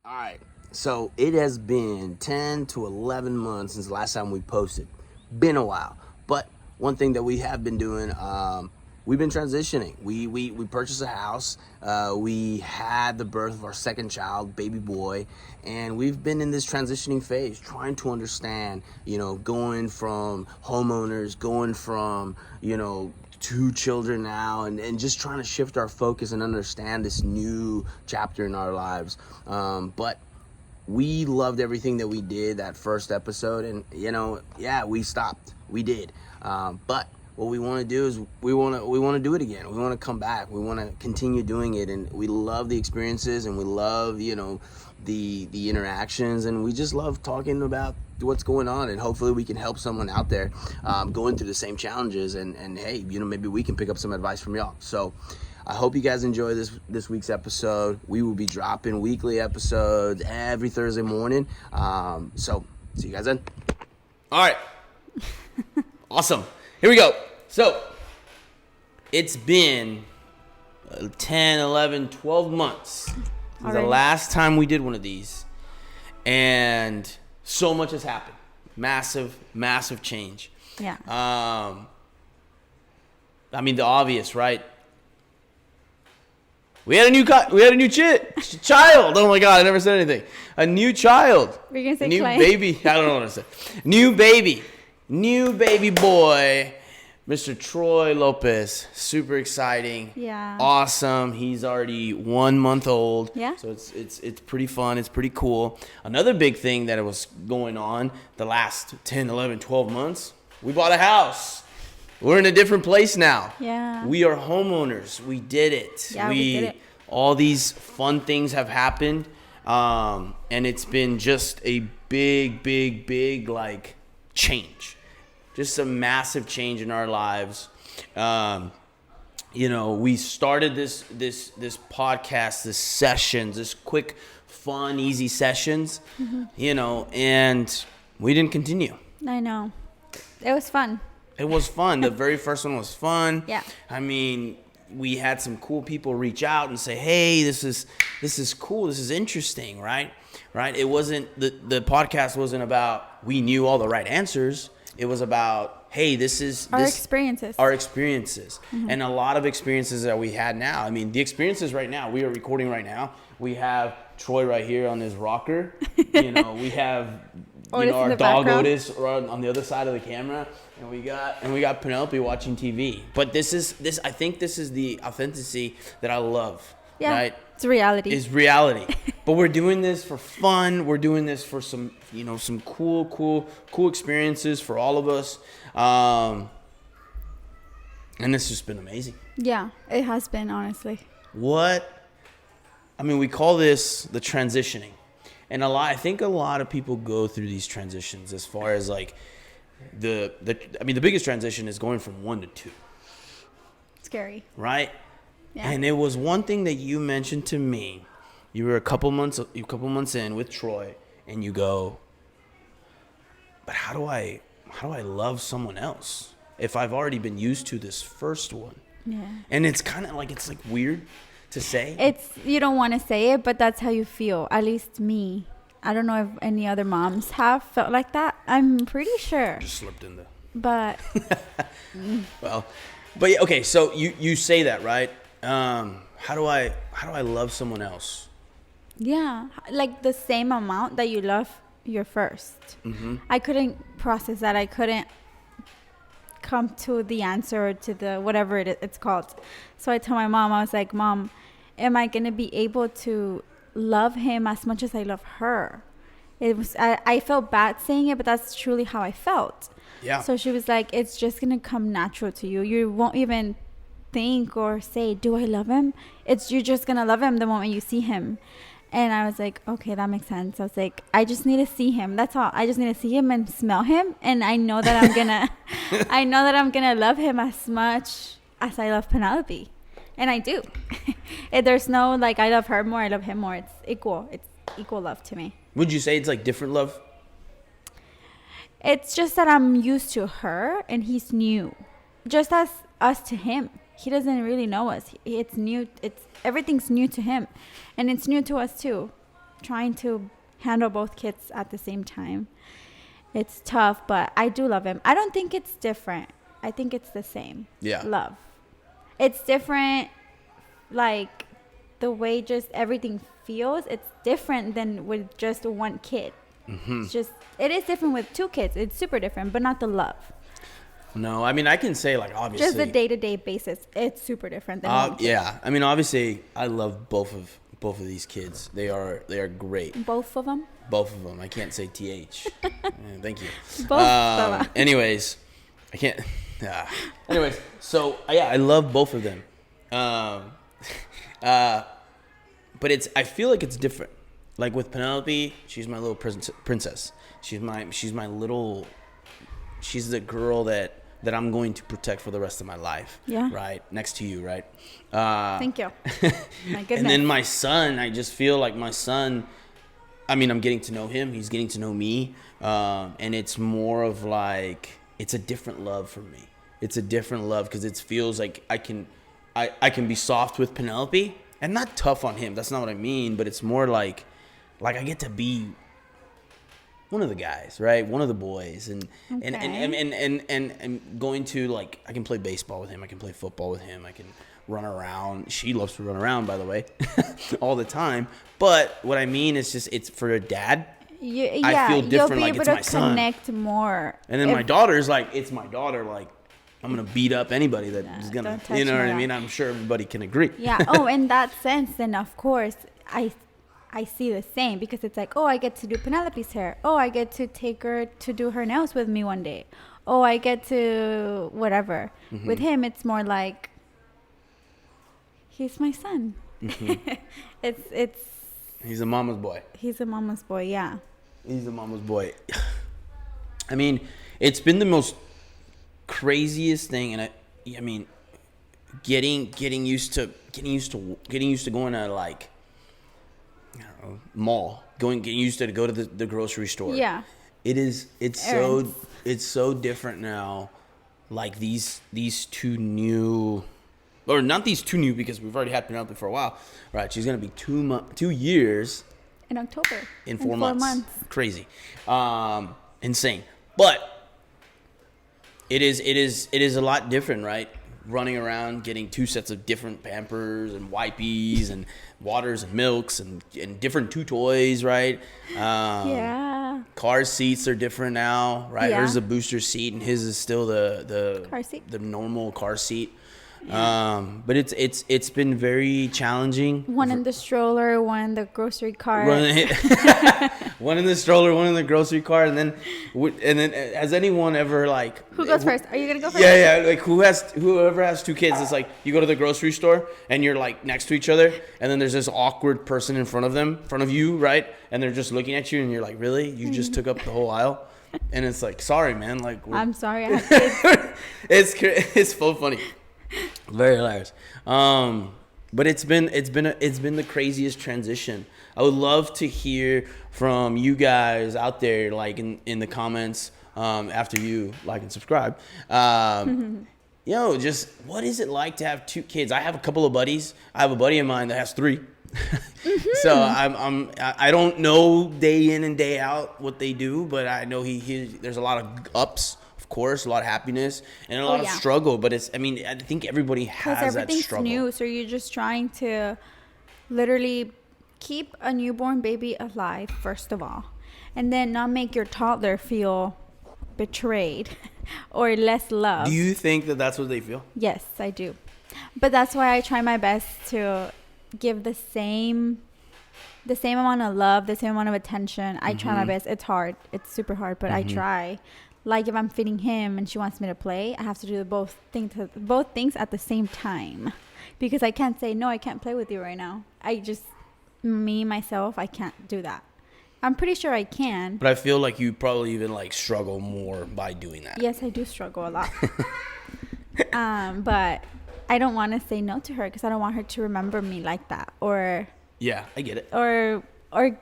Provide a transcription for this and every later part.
All right. So it has been 10 to 11 months since the last time we posted. Been a while. But one thing that we have been doing, we've been transitioning. We purchased a house. We had the birth of our second child, baby boy. And we've been in this transitioning phase, trying to understand, going from homeowners, going from, two children now, and just trying to shift our focus and understand this new chapter in our lives. But we loved everything that we did that first episode, and we stopped. We did. But what we want to do is we want to do it again. We want to come back. We want to continue doing it, and we love the experiences, and we love the interactions, and we just love talking about what's going on, and hopefully we can help someone out there going through the same challenges, and hey, maybe we can pick up some advice from y'all. So I hope you guys enjoy this week's episode. We will be dropping weekly episodes every Thursday morning. So see you guys then. All right. Awesome. Here we go. So it's been 10, 11, 12 months since the last time we did one of these. And so much has happened. Massive, massive change. Yeah. I mean, the obvious, right? We had a new child. Oh my God, I never said anything. A new child. We're gonna say new Clay. Baby. I don't know what to say. New baby boy, Mr. Troy Lopez. Super exciting. Yeah. Awesome. He's already 1 month old. Yeah. So it's pretty fun. It's pretty cool. Another big thing that was going on the last 10, 11, 12 months. We bought a house. We're in a different place now. Yeah. We are homeowners. We did it. Yeah, we did it. All these fun things have happened. And it's been just a big like change. Just a massive change in our lives. We started this podcast, this sessions, this quick, fun, easy sessions, and we didn't continue. I know. It was fun. It was fun. The very first one was fun. Yeah. I mean, we had some cool people reach out and say, "Hey, this is cool. This is interesting." Right? It wasn't the podcast wasn't about we knew all the right answers. It was about, hey, this is our experiences. Mm-hmm. And a lot of experiences that we had now. I mean, the experiences right now, we are recording right now. We have Troy right here on his rocker. We have our dog background. Otis on the other side of the camera, and we got Penelope watching TV. But I think this is the authenticity that I love. Yeah, right? It's reality. It's reality. But we're doing this for fun. We're doing this for some cool experiences for all of us. And it's just been amazing. Yeah, it has been, honestly. We call this the transitioning. And I think a lot of people go through these transitions as far as like the biggest transition is going from 1 to 2. Scary. Right? Yeah. And it was one thing that you mentioned to me. You were a couple months in with Troy, and you go, but how do I love someone else if I've already been used to this first one? Yeah. And it's kind of like weird to say. You don't want to say it, but that's how you feel. At least me. I don't know if any other moms have felt like that. I'm pretty sure. Just slipped in there. But well, but yeah, okay. So you say that, right? How do I love someone else? yeah, like the same amount that you love your first. Mm-hmm. I couldn't process that. I couldn't come to the answer or to the whatever it's called. So I told my mom, I was like, Mom, am I going to be able to love him as much as I love her? I felt bad saying it, but that's truly how I felt. Yeah. So she was like, it's just going to come natural to you. You won't even think or say, do I love him? You're just going to love him the moment you see him. And I was like, okay, that makes sense. I was like, I just need to see him. That's all. I just need to see him and smell him. And I know that I'm gonna love him as much as I love Penelope. And I do. There's no like, I love her more, I love him more. It's equal. It's equal love to me. Would you say it's like different love? It's just that I'm used to her and he's new. Just as us to him. He doesn't really know us. It's new. Everything's new to him. And it's new to us too. trying to handle both kids at the same time. It's tough, but I do love him. I don't think it's different. I think it's the same. Yeah. Love. It's different, like the way just everything feels. It's different than with just one kid. Mm-hmm. It's just, it is different with two kids. It's super different, but not the love. No, I mean, I can say, like, obviously. Just the day-to-day basis. It's super different than one kid. Yeah. I mean, obviously, I love both of these kids. They are great. Both of them? Both of them. I can't say TH. Thank you. Both of them. Anyways, I can't. Anyways, so yeah, I love both of them. But I feel like it's different. Like with Penelope, she's my little princess. She's the girl that I'm going to protect for the rest of my life. Yeah. Right? Next to you, right? Thank you. My goodness. And then my son, I just feel like my son, I mean, I'm getting to know him. He's getting to know me. And it's more of like, it's a different love for me. It's a different love because it feels like I can be soft with Penelope and not tough on him. That's not what I mean. But it's more like I get to be one of the guys, right? One of the boys, and going to, like, I can play baseball with him. I can play football with him. I can run around. She loves to run around, by the way, all the time. But what I mean is just, it's for a dad. I feel different, like it's my son. You'll be able to connect more. And then my daughter's like, it's my daughter. Like, I'm gonna beat up anybody that is gonna, you know what I mean? I'm sure everybody can agree. Yeah. Oh, in that sense, then of course I see the same, because it's like, oh, I get to do Penelope's hair. Oh, I get to take her to do her nails with me one day. Oh, I get to whatever. Mm-hmm. With him, it's more like, he's my son. Mm-hmm. it's. He's a mama's boy. He's a mama's boy. Yeah. He's a mama's boy. I mean, it's been the most craziest thing, and I mean, getting used to going to, like, I don't know, mall, getting used to go to the grocery store. Yeah. It's so different now. Like these two new, or not these two new, because we've already had Penelope for a while. Right? She's gonna be 2 years in October. In 4 months. Crazy, insane. But it is a lot different, right? Running around, getting 2 sets of different Pampers and Wipies and waters and milks and different 2 toys, right? Yeah. Car seats are different now, right? Yeah. Hers is a booster seat and his is still the car seat, the normal car seat. Yeah. But it's been very challenging. One in the stroller, one in the grocery cart. One in the stroller, one in the grocery cart, and then has anyone ever, like, who goes first? Are you gonna go first? Yeah. Like whoever has 2 kids, it's like you go to the grocery store and you're like next to each other, and then there's this awkward person in front of you, right? And they're just looking at you, and you're like, really? You just took up the whole aisle? And it's like, sorry, man. Like, I'm sorry, I have kids. It's so funny. Very hilarious. But it's been the craziest transition. I would love to hear from you guys out there, like in the comments, after you like and subscribe. Just what is it like to have 2 kids? I have a couple of buddies. I have a buddy of mine that has 3. So I don't know day in and day out what they do, but I know there's a lot of ups. Of course, a lot of happiness and a lot of struggle, but I think everybody has that struggle. Because everything's new, so you're just trying to literally keep a newborn baby alive, first of all, and then not make your toddler feel betrayed or less loved. Do you think that that's what they feel? Yes, I do. But that's why I try my best to give the same amount of love, the same amount of attention. I try my best. It's hard. It's super hard, but I try. Like if I'm feeding him and she wants me to play, I have to do both things at the same time, because I can't say, no, I can't play with you right now. I can't do that. I'm pretty sure I can. But I feel like you probably even like struggle more by doing that. Yes, I do struggle a lot. But I don't want to say no to her, because I don't want her to remember me like that, or yeah, I get it, or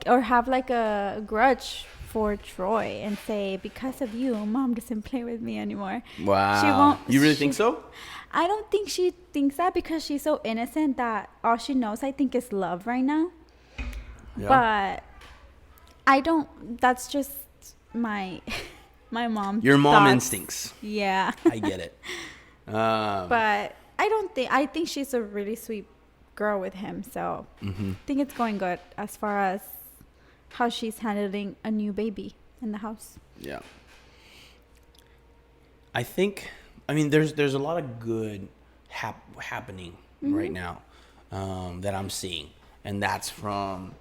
have like a grudge for Troy and say, because of you, Mom doesn't play with me anymore. Wow. She won't. You really think so? I don't think she thinks that, because she's so innocent that all she knows, I think, is love right now. Yeah. But I don't. That's just my my mom. Your mom thoughts. instincts. Yeah. I get it. But I don't think. I think she's a really sweet girl with him. So I think it's going good as far as how she's handling a new baby in the house. Yeah. I think. I mean, there's a lot of good happening right now that I'm seeing, and that's from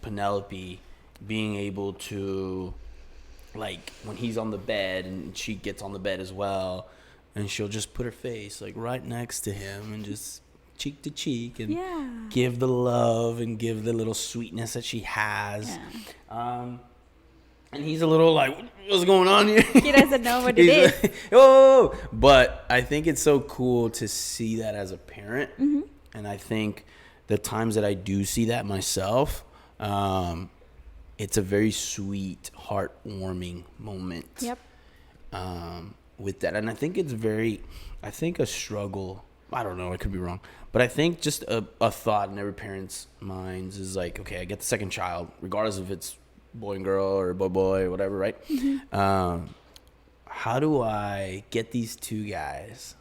Penelope being able to, like, when he's on the bed and she gets on the bed as well, and she'll just put her face like right next to him and just cheek to cheek and give the love and give the little sweetness that she has. And he's a little like, what's going on here? He doesn't know what it is. Like, oh, but I think it's so cool to see that as a parent. And I think the times that I do see that myself, it's a very sweet, heartwarming moment. Yep. With that. And I think it's a struggle. I don't know, I could be wrong. But I think just a thought in every parent's minds is like, okay, I get the second child, regardless if it's boy and girl or boy or whatever, right? How do I get these two guys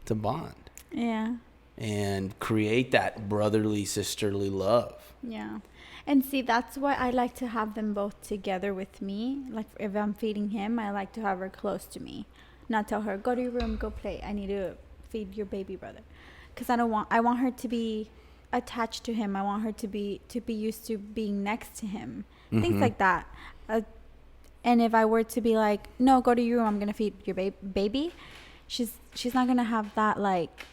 to bond? Yeah. And create that brotherly, sisterly love. Yeah. And see, that's why I like to have them both together with me. Like, if I'm feeding him, I like to have her close to me. Not tell her, go to your room, go play. I need to feed your baby brother. Because I want her to be attached to him. I want her to be used to being next to him. Things like that. And if I were to be like, no, go to your room, I'm going to feed your baby, she's not going to have that, like,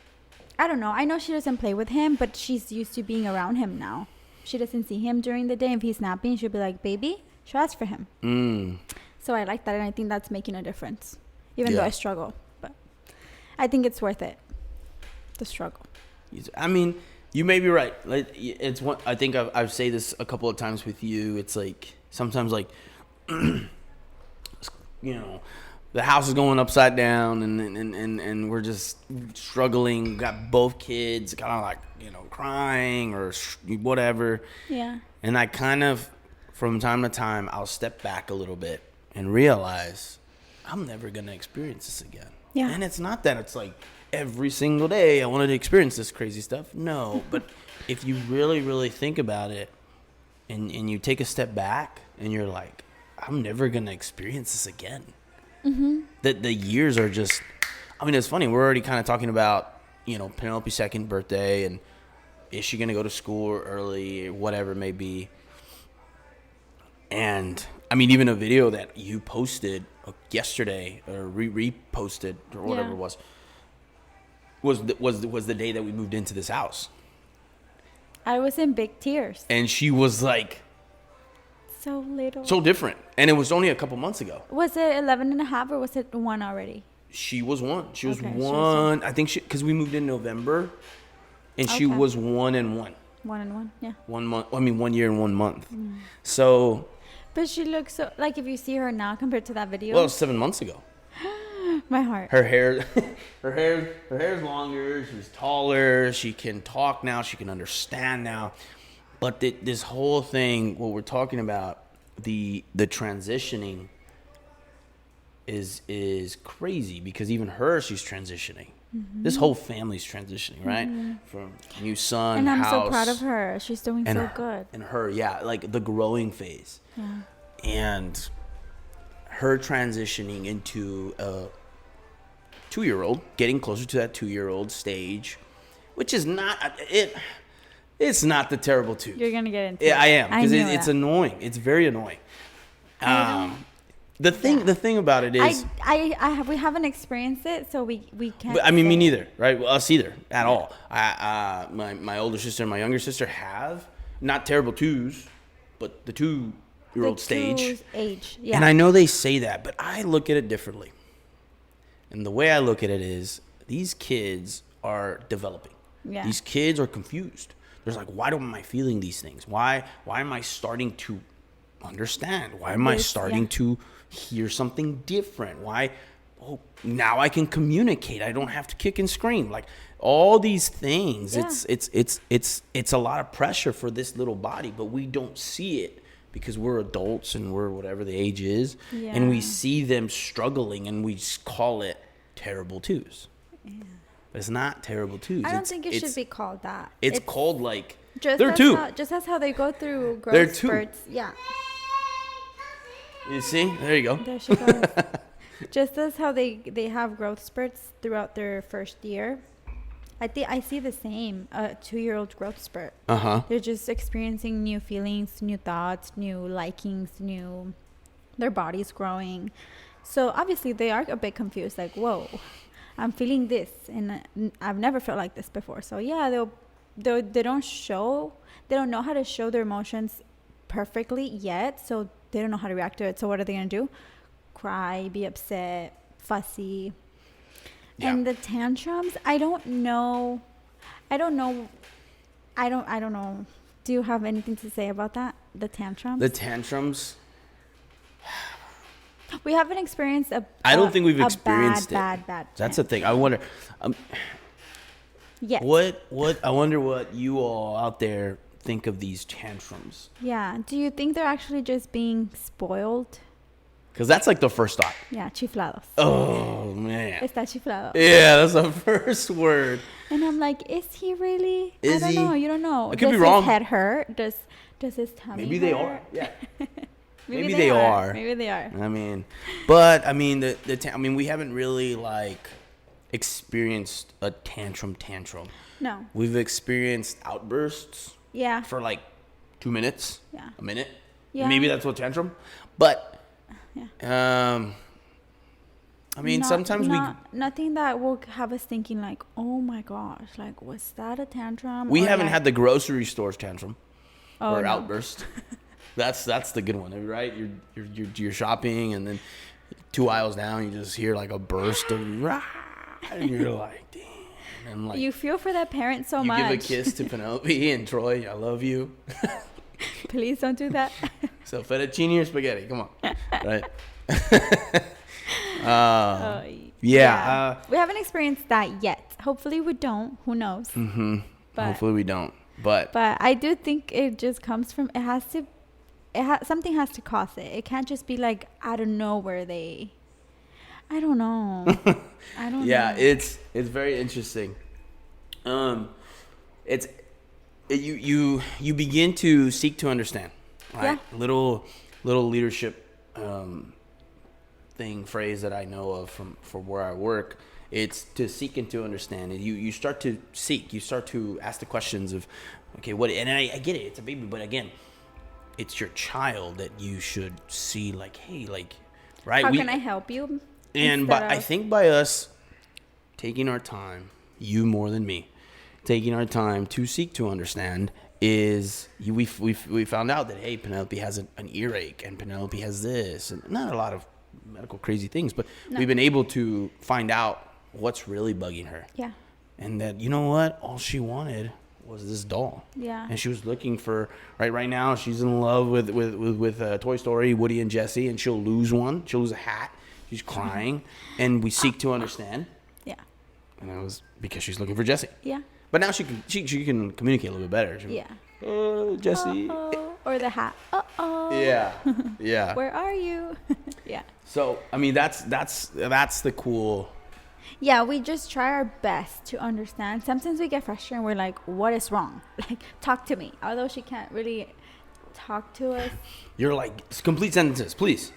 I don't know. I know she doesn't play with him, but she's used to being around him now. She doesn't see him during the day. If he's napping, she'll be like, baby, she'll ask for him. So I like that, and I think that's making a difference, even though I struggle. But I think it's worth it, the struggle. I mean, you may be right. Like, it's one. I think I've said this a couple of times with you. It's like sometimes, like, you know, the house is going upside down, and we're just struggling. Got both kids, kind of like, you know, crying or whatever. Yeah. And I kind of, from time to time, I'll step back a little bit and realize I'm never gonna experience this again. Yeah. And it's not that it's like every single day I wanted to experience this crazy stuff. No, but if you really, really think about it, and you take a step back, and you're like, I'm never gonna experience this again. The years are just, I mean, it's funny. We're already kind of talking about, you know, Penelope's second birthday, and is she gonna go to school early, or whatever it may be. And I mean, even a video that you posted yesterday or reposted or whatever it was the day that we moved into this house. I was in big tears. And she was like, so little. so different. And it was only a couple months ago. Was it 11 and a half or was it 1 already? She was 1. She was Okay, one. I think because we moved in November, and she was 1 and 1. 1 and 1, yeah. 1 month. I mean, 1 year and 1 month. So. But she looks so, like, if you see her now compared to that video. Well, it was 7 months ago. My heart. Her hair, her hair's longer. She's taller. She can talk now. She can understand now. But this whole thing, what we're talking about, the transitioning is crazy, because even she's transitioning. This whole family's transitioning, right? From new son, and I'm house, so proud of her. She's doing so good. And her, like the growing phase. Yeah. And her transitioning into a 2-year-old, getting closer to that 2-year-old stage, which is not it. It's not the terrible 2. You're gonna get into. Yeah, I am, because it's that. Annoying. It's very annoying. The thing about it is, we haven't experienced it, so we can't. But, I mean, me neither, right? Well, us either at all. My older sister and my younger sister have not terrible 2s, but the 2-year-old stage. Yeah. And I know they say that, but I look at it differently. And the way I look at it is, these kids are developing. Yeah. These kids are confused. There's like, why am I feeling these things? Why am I starting to understand? Why am I starting to hear something different? Why oh, now I can communicate. I don't have to kick and scream. Like all these things. Yeah. It's a lot of pressure for this little body, but we don't see it because we're adults and we're whatever the age is, and we see them struggling and we just call it terrible twos. Yeah. But it's not terrible twos. I don't think it should be called that. It's called like just they're two. Just as how they go through They're growth two. spurts. Yeah. You see? There you go. There she goes. Just as how they have growth spurts throughout their first year. I think I see the same 2-year-old growth spurt. They're just experiencing new feelings, new thoughts, new likings, their body's growing. So obviously they are a bit confused, like, whoa, I'm feeling this and I've never felt like this before. So yeah, they don't know how to show their emotions perfectly yet, so they don't know how to react to it. So what are they gonna do? Cry, be upset, fussy. Yeah. And the tantrums, I don't know. Do you have anything to say about that? The tantrums? The tantrums. We haven't experienced I don't think we've experienced bad. That's the thing. I wonder. Yes. I wonder what you all out there think of these tantrums. Yeah. Do you think they're actually just being spoiled? Because that's like the first thought. Yeah, chiflados. Oh, man. Está chiflado. Yeah, that's the first word. And I'm like, is he really? I don't know. You don't know. I could be wrong. Does his head hurt? Does his tummy Maybe hurt? they are. Yeah. Maybe they are. Maybe they are. I mean, we haven't really like experienced a tantrum. No. We've experienced outbursts. Yeah. For like 2 minutes. Yeah. A minute. Yeah. Maybe that's what tantrum. But yeah. Sometimes nothing that will have us thinking like, oh my gosh, like was that a tantrum? We haven't had the grocery store's tantrum or no. outburst. That's the good one, right? You're shopping and then 2 aisles down, you just hear like a burst of rah, and you're like, damn. And like you feel for that parent so much. You give a kiss to Penelope and Troy. I love you. Please don't do that. So fettuccine or spaghetti? Come on, right? Yeah. We haven't experienced that yet. Hopefully we don't. Who knows? Mm-hmm. But hopefully we don't. But I do think it just comes from. Something has to cause it. It can't just be like out of nowhere. I don't know. I don't know. Yeah, it's very interesting. You begin to seek to understand. Right? Yeah. Little leadership phrase that I know of from where I work. It's to seek and to understand. And you start to seek. You start to ask the questions of, okay, what? And I get it. It's a baby, but again, it's your child that you should see. Like, hey, like, right? How can I help you? And I think by us taking our time, you more than me, taking our time to seek to understand is we found out that, hey, Penelope has an earache and Penelope has this, and not a lot of medical crazy things, but we've been able to find out what's really bugging her. Yeah. And that, you know what, all she wanted was this doll. Yeah. And she was looking for right now she's in love with Toy Story, Woody and Jesse, and she'll lose one. She'll lose a hat. She's crying, and we seek to understand. Yeah. And that was because she's looking for Jesse. Yeah. But now she can communicate a little bit better. Yeah. Jesse. Uh-oh. Or the hat. Uh-oh. Yeah. Yeah. Where are you? Yeah. So, I mean, that's the cool. Yeah, we just try our best to understand. Sometimes we get frustrated and we're like, what is wrong? Like, talk to me. Although she can't really talk to us. You're like, complete sentences, please.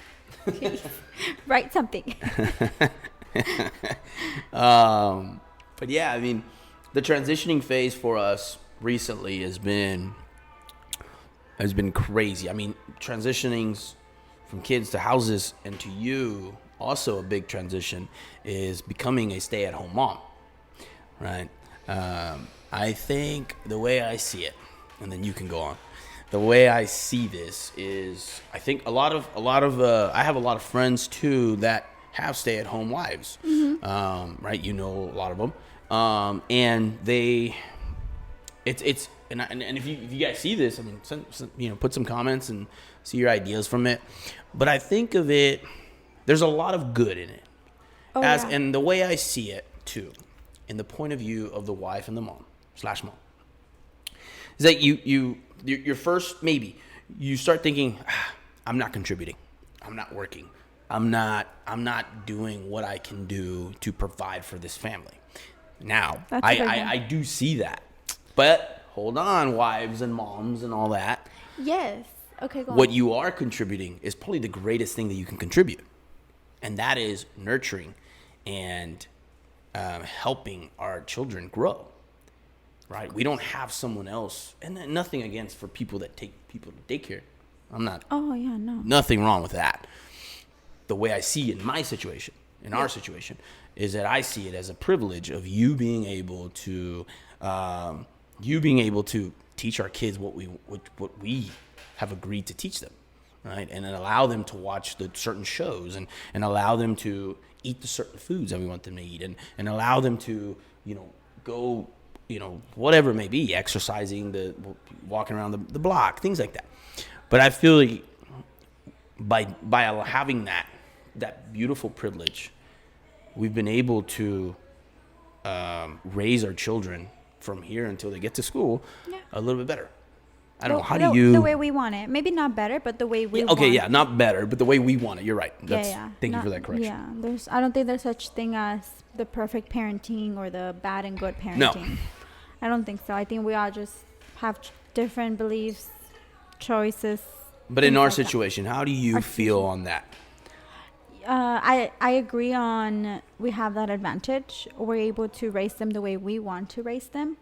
Write something. But yeah, I mean, the transitioning phase for us recently has been crazy. I mean, transitioning from kids to houses, and to you, also a big transition is becoming a stay-at-home mom, right? I think the way I see it, and then you can go on. The way I see this is, I think I have a lot of friends too that have stay-at-home wives, right? You know a lot of them, and if you guys see this, I mean, put some comments and see your ideas from it. But I think of it, there's a lot of good in it, Oh, as yeah. and the way I see it too, in the point of view of the wife and the mom slash mom, is that your first, maybe you start thinking, I'm not contributing, I'm not working, I'm not doing what I can do to provide for this family. Now That's a big one. I do see that, but hold on, wives and moms and all that. Yes. Okay, go What on. you are contributing is probably the greatest thing that you can contribute, and that is nurturing and helping our children grow. Right? We don't have someone else, and nothing against for people that take people to daycare. I'm not. Oh, yeah, no. Nothing wrong with that. The way I see it in my situation, in our situation, is that I see it as a privilege of you being able to teach our kids what we have agreed to teach them, right? And then allow them to watch the certain shows and allow them to eat the certain foods that we want them to eat, and allow them to, go, whatever it may be, exercising, walking around the block, things like that. But I feel like by having that beautiful privilege, we've been able to raise our children from here until they get to school a little bit better. I don't know. How do you... The way we want it. Maybe not better, but the way we want it. Okay, yeah, not better, but the way we want it. You're right. Thank you for that correction. Yeah, I don't think there's such thing as the perfect parenting or the bad and good parenting. No. I don't think so. I think we all just have different beliefs, choices. But in our like situation, how do you feel on that? I agree on we have that advantage. We're able to raise them the way we want to raise them.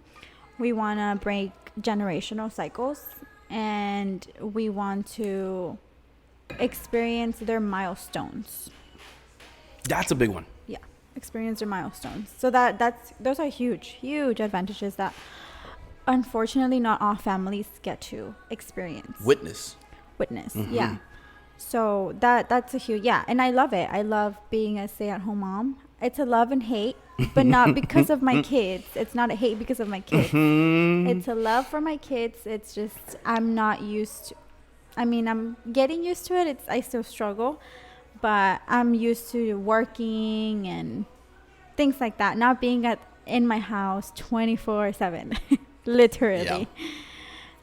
We want to break generational cycles, and we want to experience their milestones. That's a big one. Yeah, experience their milestones. So those are huge advantages that unfortunately not all families get to experience. Witness. Mm-hmm. Yeah. So that's a huge, and I love it. I love being a stay-at-home mom. It's a love and hate, but not because of my kids. It's not a hate because of my kids. It's a love for my kids. It's just I'm not used to, I'm getting used to it. I still struggle, but I'm used to working and things like that, not being in my house 24/7 literally.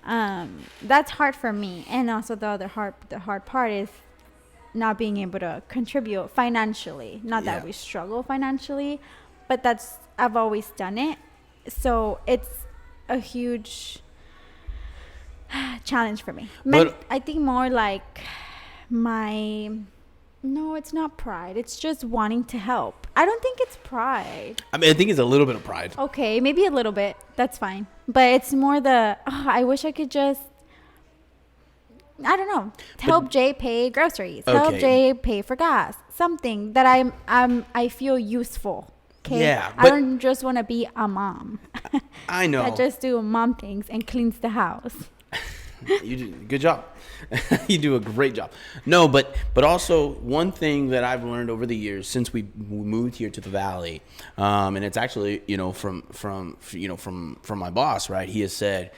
That's hard for me. And also the hard part is not being able to contribute financially. Not that we struggle financially, but I've always done it. So it's a huge challenge for me. I think more like no, it's not pride. It's just wanting to help. I don't think it's pride. I think it's a little bit of pride. Okay, maybe a little bit. That's fine. But it's more I wish I could just, I don't know, help Jay pay groceries. Okay. Help Jay pay for gas. Something that I feel useful. Okay. Yeah. I don't just want to be a mom. I know. I just do mom things and cleans the house. You do good job. You do a great job. No, but also one thing that I've learned over the years since we moved here to the Valley, and it's actually from my boss, right? He has said,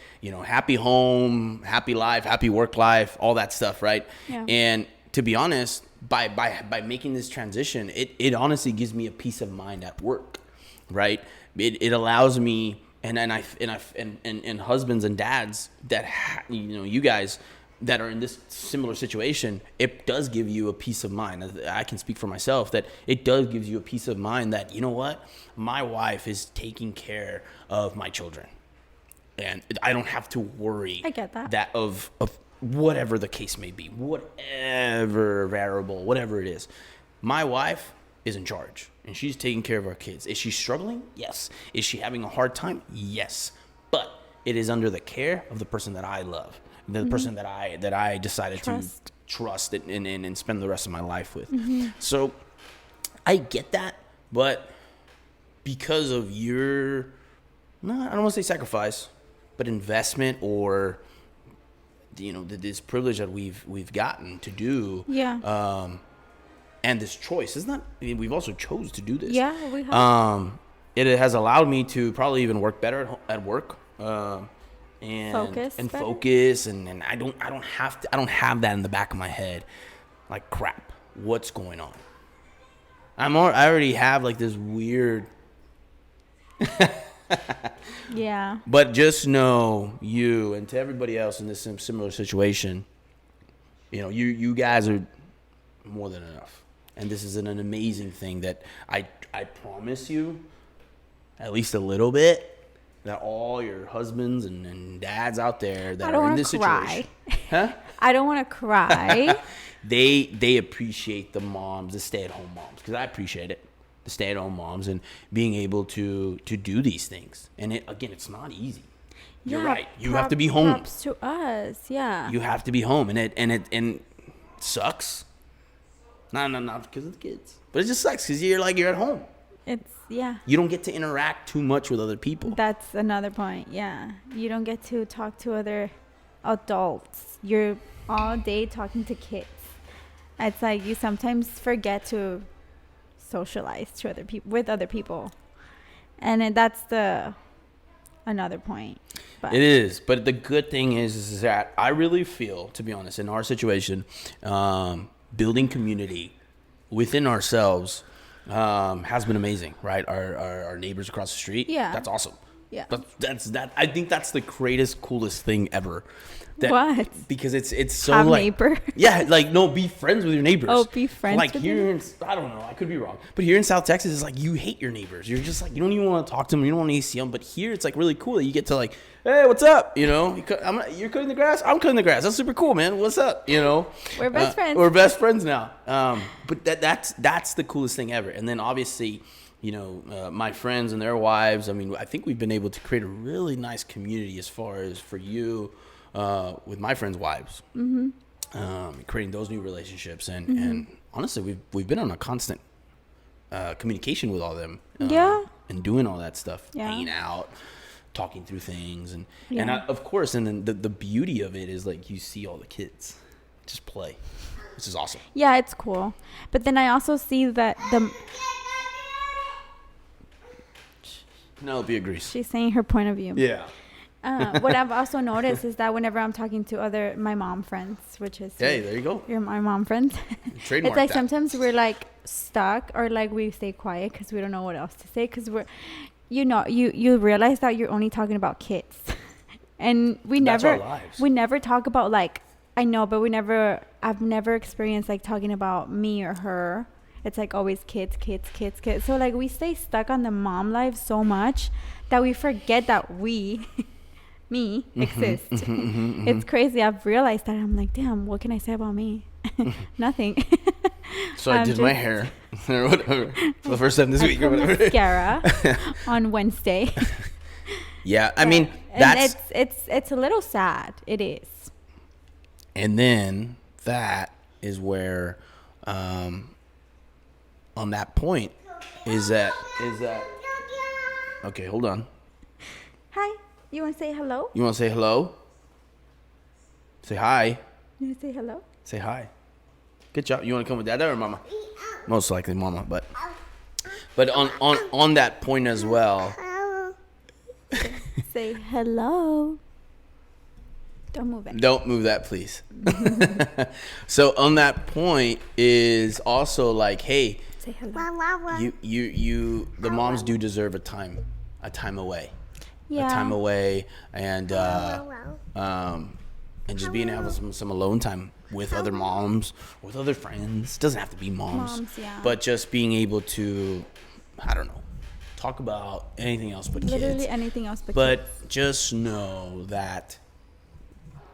happy home, happy life, happy work life, all that stuff, right? Yeah. And to be honest, by making this transition, it honestly gives me a peace of mind at work, right? It allows me. And husbands and dads that you guys that are in this similar situation, it does give you a peace of mind. I can speak for myself that it does give you a peace of mind that, my wife is taking care of my children, and I don't have to worry. I get that. That of whatever the case may be, whatever variable, whatever it is, my wife is in charge, and she's taking care of our kids. Is she struggling? Yes. Is she having a hard time? Yes. But it is under the care of the person that I love, the person that I decided to trust and spend the rest of my life with. Mm-hmm. So I get that, but because of your, I don't want to say sacrifice, but investment or this privilege that we've gotten to do. Yeah. And this choice is not. We've also chose to do this. Yeah, we have. It has allowed me to probably even work better at work, and focus, and I don't have that in the back of my head, like crap. What's going on? I already have like this weird. Yeah. But just know you and to everybody else in this similar situation, you guys are more than enough. And this is an amazing thing that I promise you, at least a little bit, that all your husbands and dads out there that are in this situation. Huh? I don't want to cry. They appreciate the moms, the stay-at-home moms, because I appreciate it. The stay-at-home moms and being able to do these things. And it's not easy. You're right. You have to be home. Props to us. Yeah. You have to be home, and it sucks. Not because of the kids, but it just sucks because you're at home. Yeah. You don't get to interact too much with other people. That's another point. Yeah. You don't get to talk to other adults. You're all day talking to kids. It's like you sometimes forget to socialize to other people, and that's another point. But it is, but the good thing is that I really feel, to be honest, in our situation, building community within ourselves has been amazing, right? Our neighbors across the street, that's awesome. Yeah, I think that's the greatest, coolest thing ever. What? Because it's so have like neighbor. Yeah, like no, be friends with your neighbors. Oh, be friends. Like with here, I don't know, I could be wrong, but here in South Texas, it's like you hate your neighbors. You're just like you don't even want to talk to them. You don't want to see them. But here, it's like really cool that you get to like, hey, what's up? You're cutting the grass. I'm cutting the grass. That's super cool, man. What's up? We're best friends. We're best friends now. But that's the coolest thing ever. And then obviously, my friends and their wives. I mean, I think we've been able to create a really nice community as far as for you. With my friends' wives, creating those new relationships, and honestly, we've been on a constant communication with all of them, and doing all that stuff, hanging out, talking through things, and of course, and then the beauty of it is like you see all the kids just play, which is awesome. Yeah, it's cool, but then I also see that Penelope agrees. She's saying her point of view. Yeah. What I've also noticed is that whenever I'm talking to my mom friends, which is hey, there you go. You're my mom friends. Trademark it's like that. sometimes we're like stuck or like we stay quiet because we don't know what else to say because we're, you realize that you're only talking about kids, and That's our lives. we never talk about like I know, but I've never experienced like talking about me or her. It's like always kids. So like we stay stuck on the mom life so much that we forget that me exist. It's crazy. I've realized that. I'm like, damn, what can I say about me? Nothing. So I did my hair or whatever for the first time this week or whatever. Mascara on Wednesday. Yeah, I mean that's it's a little sad. It is. And then that is where, on that point, is that. Okay, hold on. Hi. You want to say hello? You want to say hello? Say hi. You want to say hello? Say hi. Good job. You want to come with Dada or Mama? Most likely Mama, but on that point as well. Say hello. Don't move it. Don't move that, please. So on that point is also like, hey, say hello. You the moms do deserve a time away. Yeah. A time away and just being able to have some alone time with other moms, with other friends. Doesn't have to be moms, but just being able to, I don't know, talk about anything else but kids. Literally anything else but kids. But just know that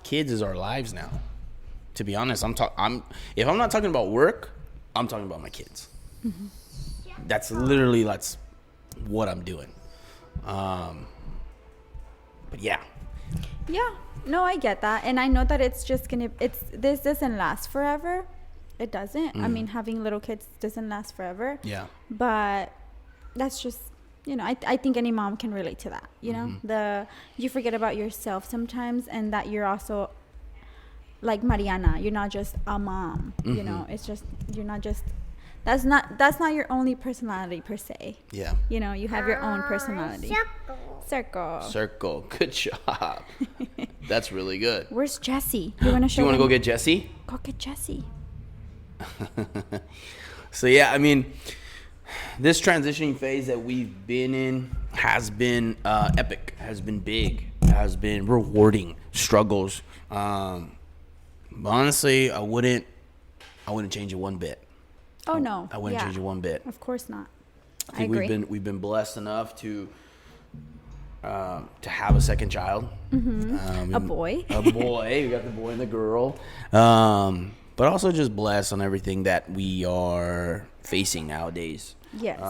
kids is our lives now. To be honest, if I'm not talking about work, I'm talking about my kids. Mm-hmm. That's what I'm doing. But yeah. No, I get that, and I know that this doesn't last forever. It doesn't. I mean, having little kids doesn't last forever. Yeah. But that's just, I think any mom can relate to that. You forget about yourself sometimes, and that you're also like Mariana. You're not just a mom. Mm-hmm. It's just you're not just. That's not your only personality per se. Yeah. You have your own personality. Circle. Good job. That's really good. Where's Jessie? You want to show? You want to go get Jessie? Go get Jessie. So yeah, I mean, this transitioning phase that we've been in has been epic, has been big, has been rewarding. Struggles. Honestly, I wouldn't change it one bit. Oh no, I wouldn't change it one bit. Of course not. I think agree. we've been blessed enough to have a second child. A boy. A boy. We got the boy and the girl. But also just blessed on everything that we are facing nowadays. Yes.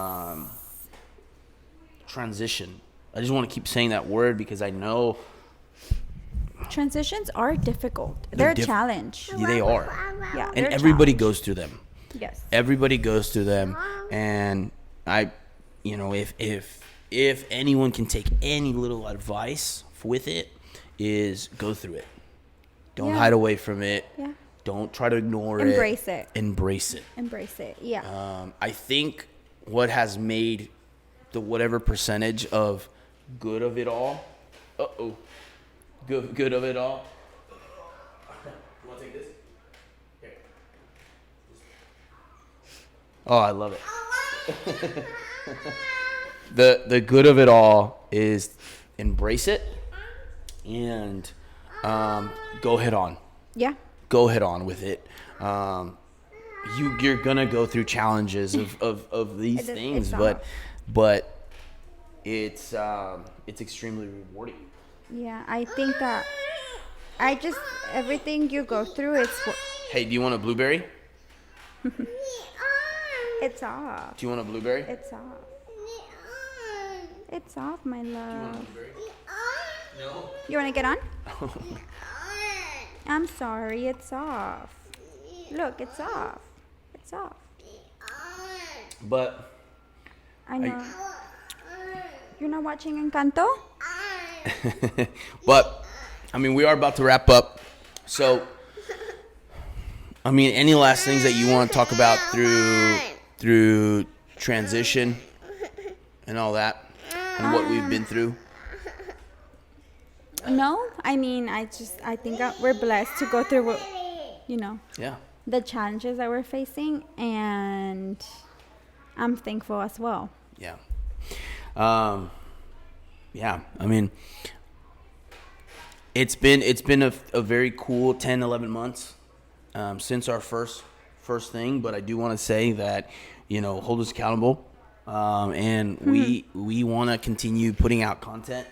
Transition. I just want to keep saying that word because I know transitions are difficult. They're a challenge. Yeah, they are. Yeah. And everybody goes through them. Yes. Everybody goes through them. And if anyone can take any little advice with it, is go through it. Don't hide away from it. Yeah. Don't try to ignore Embrace it. Embrace it. Embrace it. Yeah. I think what has made the whatever percentage of good of it all. Good of it all. You want to take this? Here. Oh, I love it. The good of it all is embrace it and go head on. Yeah. Go head on with it. You're gonna go through challenges of these things, but it's extremely rewarding. Yeah, I think that everything you go through, Hey, do you want a blueberry? It's off. Do you want a blueberry? It's off. It's off, my love. Do you want a blueberry? No. You want to get on? I'm sorry, it's off. Look, it's off. It's off. But I know. You're not watching Encanto? But we are about to wrap up. So any last things that you want to talk about through transition and all that and what we've been through? No, I think we're blessed to go through the challenges that we're facing, and I'm thankful as well. Yeah. It's been a very cool 10, 11 months since our first thing, but I do want to say that, hold us accountable. And we want to continue putting out content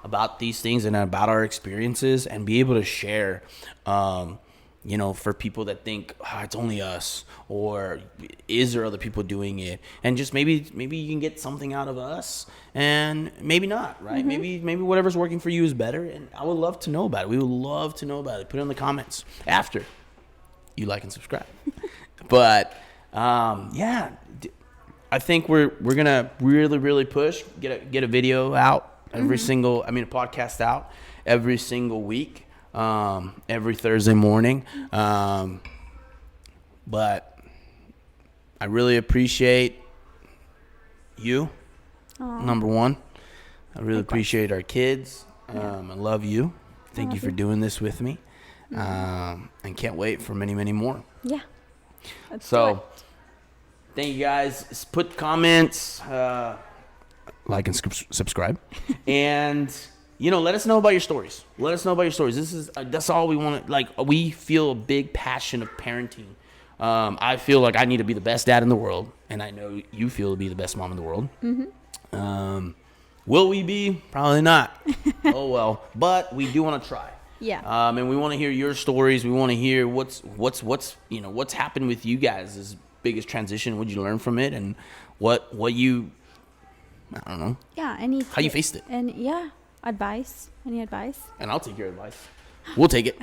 about these things and about our experiences and be able to share, for people that think it's only us, or is there other people doing it? And just maybe you can get something out of us, and maybe not, right? Maybe whatever's working for you is better, and I would love to know about it. We would love to know about it. Put it in the comments after you like and subscribe. But I think we're gonna really, really push, get a video out a podcast out every single week, every Thursday morning. But I really appreciate you. Aww. Number one, I really appreciate our kids. I love you. Thank you for doing this with me. And can't wait for many, many more. Yeah. So thank you guys. Put comments, like and subscribe, and let us know about your stories. That's all we want. We feel a big passion of parenting. I feel like I need to be the best dad in the world, and I know you feel to be the best mom in the world. Will we be? Probably not. Oh well, but we do want to try. Yeah. And we want to hear your stories. We want to hear what's happened with you guys. This biggest transition. What'd you learn from it, and what you, I don't know. Yeah. How you faced it. And advice. Any advice? And I'll take your advice. We'll take it.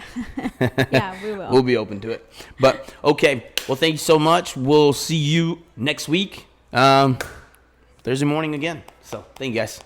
Yeah, we will. We'll be open to it. But okay. Well, thank you so much. We'll see you next week. Thursday morning again. So thank you guys.